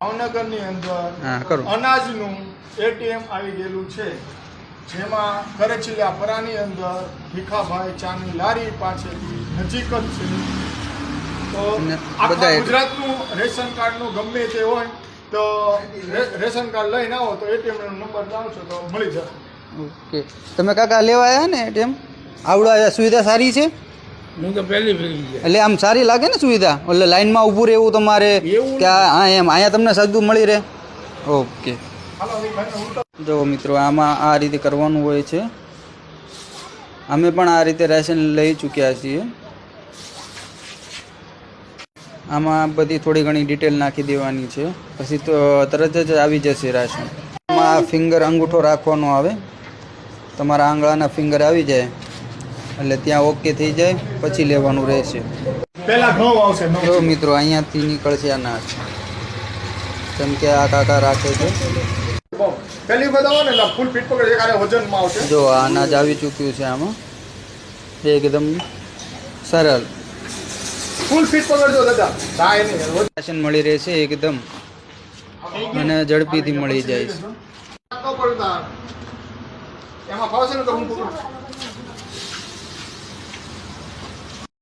ભાવનગરની હા, કરો. અંદર અનાજનું એટીએમ આવી ગયેલું છે, જેમાં કરચલીયા પરાની અંદર ભીખાભાઈ ચાની લારી પાસે નજીક જ છે. તો આખા બધા ગુજરાતનું રેશન કાર્ડનું ગમે તે હોય તો રેશન કાર્ડ લઈને આવો તો એટીએમ નો નંબર લાવશો તો મળી જશે. ઓકે, તમે કાકા લેવા આવ્યા ને એટીએમ? આવડા સુવિધા સારી છે હું તો પહેલી ફેરી ગયા. એટલે આમ સારી લાગે ને સુવિધા? એટલે લાઈનમાં ઊભું રહેવું તમારે એવું કે હા એમ અહીંયા તમને સગું મળી રહે? ઓકે, હાલો એ ભાઈને ઉતારો. જો મિત્રો આમાં આ રીતે કરવાનું હોય છે. અમે પણ આ રીતે રાશન લઈ ચૂક્યા છીએ. આમાં બધી થોડી ઘણી ડિટેલ નાખી દેવાની છે, પછી તો તરત જ આવી જશે રાશન. આમાં ફિંગર અંગૂઠો રાખવાનો આવે, તમારા આંગળાના ફિંગર આવી જાય એટલે ત્યાં ઓકે થઈ જાય પછી લેવાનું રહેશે. પહેલા ઘઉં આવશે જો મિત્રો અહીંયાથી નીકળશે અનાજ, કેમ કે આ કાકા રાખે છે. પહેલી બતાવો ને એટલે ફૂલ ફીટ પકડે એક વજનમાં આવશે. જો આ અનાજ આવી ચૂક્યું છે આમાં, એકદમ સરળ. ફૂલ ફીટ પકડજો દાદા. હા એની રાશન મળી રહેશે એકદમ અને ઝડપીથી મળી જાય છે. ન પડતા એમાં ફાવશે ને તો હું પકડું.